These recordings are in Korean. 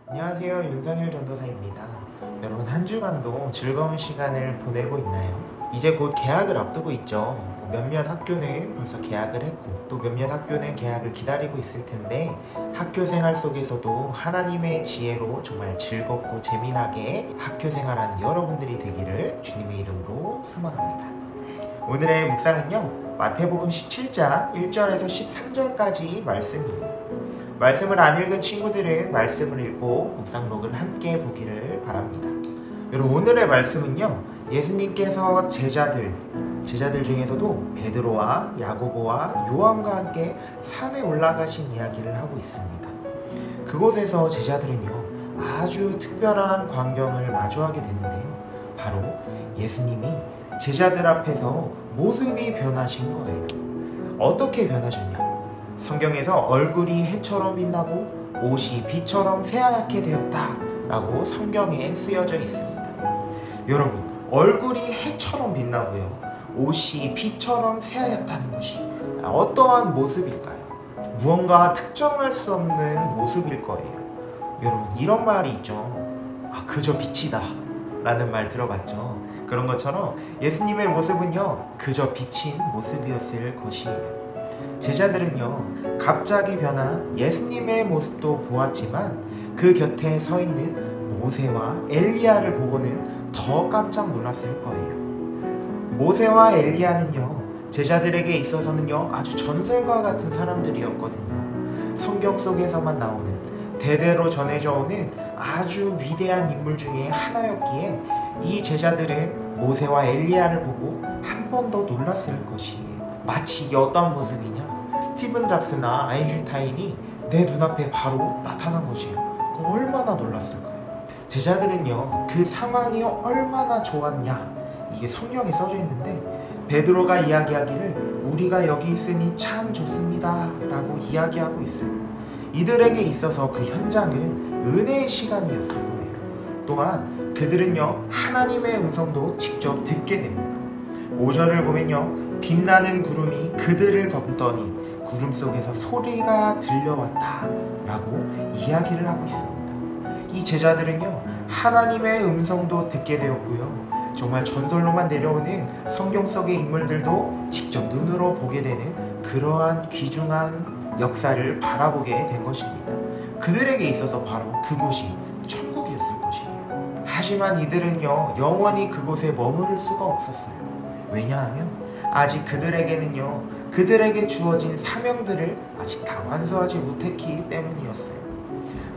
안녕하세요, 윤성일 전도사입니다. 여러분, 한 주간도 즐거운 시간을 보내고 있나요? 이제 곧 개학을 앞두고 있죠. 몇몇 학교는 벌써 개학을 했고 또 몇몇 학교는 개학을 기다리고 있을 텐데, 학교 생활 속에서도 하나님의 지혜로 정말 즐겁고 재미나게 학교 생활하는 여러분들이 되기를 주님의 이름으로 소망합니다. 오늘의 묵상은요, 마태복음 17장 1절에서 13절까지 말씀이에요. 말씀을 안 읽은 친구들은 말씀을 읽고 묵상록을 함께 보기를 바랍니다. 여러분, 오늘의 말씀은요, 예수님께서 제자들 중에서도 베드로와 야고보와 요한과 함께 산에 올라가신 이야기를 하고 있습니다. 그곳에서 제자들은요, 아주 특별한 광경을 마주하게 되는데요, 바로 예수님이 제자들 앞에서 모습이 변하신 거예요. 어떻게 변하셨냐? 성경에서 얼굴이 해처럼 빛나고 옷이 빛처럼 새하얗게 되었다 라고 성경에 쓰여져 있습니다. 여러분, 얼굴이 해처럼 빛나고요, 옷이 빛처럼 새하얗다는 것이 어떠한 모습일까요? 무언가 특정할 수 없는 모습일 거예요. 여러분, 이런 말이 있죠. 그저 빛이다 라는 말 들어봤죠? 그런 것처럼 예수님의 모습은요, 그저 비친 모습이었을 것이에요. 제자들은요, 갑자기 변한 예수님의 모습도 보았지만 그 곁에 서 있는 모세와 엘리야를 보고는 더 깜짝 놀랐을 거예요. 모세와 엘리야는요, 제자들에게 있어서는요, 아주 전설과 같은 사람들이었거든요. 성경 속에서만 나오는, 대대로 전해져 오는 아주 위대한 인물 중에 하나였기에 이 제자들은 모세와 엘리야를 보고 한 번 더 놀랐을 것이에요. 마치 이게 어떤 모습이냐? 스티븐 잡스나 아인슈타인이 내 눈앞에 바로 나타난 것이에요. 얼마나 놀랐을까요? 제자들은요, 그 상황이 얼마나 좋았냐, 이게 성경에 써져 있는데, 베드로가 이야기하기를 우리가 여기 있으니 참 좋습니다 라고 이야기하고 있어요. 이들에게 있어서 그 현장은 은혜의 시간이었을 거예요. 또한 그들은요, 하나님의 음성도 직접 듣게 됩니다. 5절을 보면요, 빛나는 구름이 그들을 덮더니 구름 속에서 소리가 들려왔다 라고 이야기를 하고 있습니다. 이 제자들은요, 하나님의 음성도 듣게 되었고요, 정말 전설로만 내려오는 성경 속의 인물들도 직접 눈으로 보게 되는 그러한 귀중한 역사를 바라보게 된 것입니다. 그들에게 있어서 바로 그곳이 천국이었을 것이에요. 하지만 이들은요, 영원히 그곳에 머무를 수가 없었어요. 왜냐하면 아직 그들에게는요, 그들에게 주어진 사명들을 아직 다 완수하지 못했기 때문이었어요.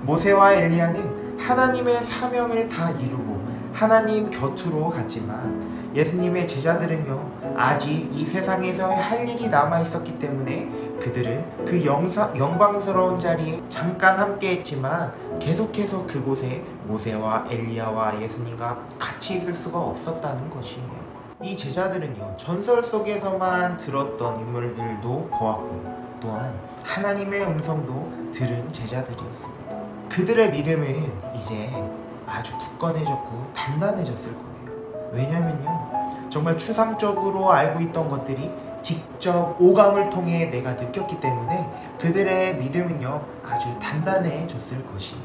모세와 엘리야는 하나님의 사명을 다 이루고 하나님 곁으로 갔지만, 예수님의 제자들은요, 아직 이 세상에서 할 일이 남아있었기 때문에 그들은 그 영광스러운 자리에 잠깐 함께 했지만 계속해서 그곳에 모세와 엘리야와 예수님과 같이 있을 수가 없었다는 것이에요. 이 제자들은요, 전설 속에서만 들었던 인물들도 보았고요, 또한 하나님의 음성도 들은 제자들이었습니다. 그들의 믿음은 이제 아주 굳건해졌고 단단해졌을 거예요. 왜냐면요, 정말 추상적으로 알고 있던 것들이 직접 오감을 통해 내가 느꼈기 때문에 그들의 믿음은요, 아주 단단해졌을 것이에요.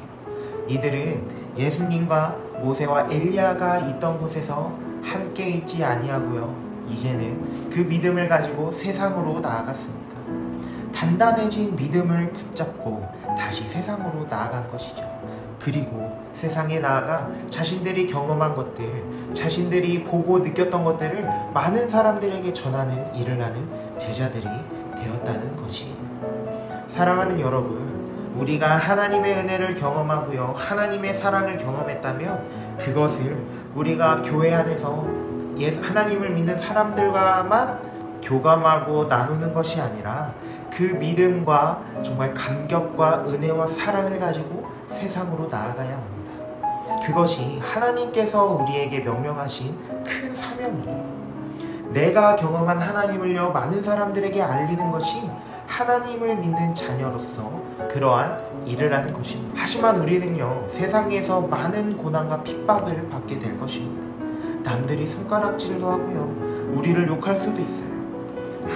이들은 예수님과 모세와 엘리야가 있던 곳에서 함께 있지 아니하고요, 이제는 그 믿음을 가지고 세상으로 나아갔습니다. 단단해진 믿음을 붙잡고 다시 세상으로 나아간 것이죠. 그리고 세상에 나아가 자신들이 경험한 것들, 자신들이 보고 느꼈던 것들을 많은 사람들에게 전하는 일을 하는 제자들이 되었다는 것이에요. 사랑하는 여러분, 우리가 하나님의 은혜를 경험하고요, 하나님의 사랑을 경험했다면 그것을 우리가 교회 안에서 하나님을 믿는 사람들과만 교감하고 나누는 것이 아니라 그 믿음과 정말 감격과 은혜와 사랑을 가지고 세상으로 나아가야 합니다. 그것이 하나님께서 우리에게 명령하신 큰 사명이에요. 내가 경험한 하나님을요, 많은 사람들에게 알리는 것이 하나님을 믿는 자녀로서 그러한 일을 하는 것입니다. 하지만 우리는요, 세상에서 많은 고난과 핍박을 받게 될 것입니다. 남들이 손가락질도 하고요, 우리를 욕할 수도 있어요.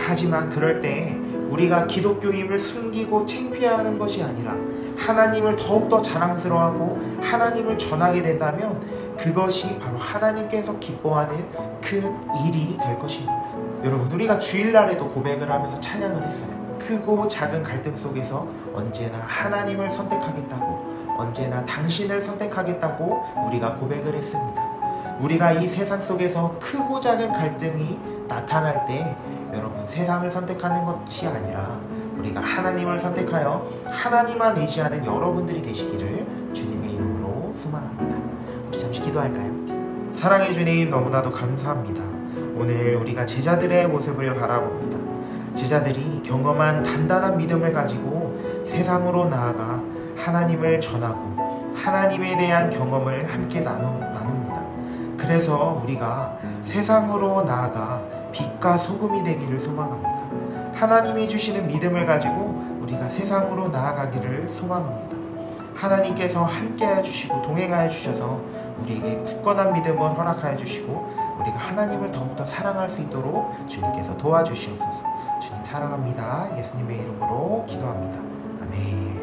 하지만 그럴 때 우리가 기독교임을 숨기고 창피해하는 것이 아니라 하나님을 더욱더 자랑스러워하고 하나님을 전하게 된다면 그것이 바로 하나님께서 기뻐하는 큰 일이 될 것입니다. 여러분, 우리가 주일날에도 고백을 하면서 찬양을 했어요. 크고 작은 갈등 속에서 언제나 하나님을 선택하겠다고, 언제나 당신을 선택하겠다고 우리가 고백을 했습니다. 우리가 이 세상 속에서 크고 작은 갈등이 나타날 때 여러분, 세상을 선택하는 것이 아니라 우리가 하나님을 선택하여 하나님만 의지하는 여러분들이 되시기를 주님의 이름으로 소망합니다. 우리 잠시 기도할까요? 사랑해 주님, 너무나도 감사합니다. 오늘 우리가 제자들의 모습을 바라봅니다. 제자들이 경험한 단단한 믿음을 가지고 세상으로 나아가 하나님을 전하고 하나님에 대한 경험을 함께 나눕니다. 그래서 우리가 세상으로 나아가 빛과 소금이 되기를 소망합니다. 하나님이 주시는 믿음을 가지고 우리가 세상으로 나아가기를 소망합니다. 하나님께서 함께하여 주시고 동행하여 주셔서 우리에게 굳건한 믿음을 허락하여 주시고 우리가 하나님을 더욱더 사랑할 수 있도록 주님께서 도와주시옵소서. 주님 사랑합니다. 예수님의 이름으로 기도합니다. 아멘.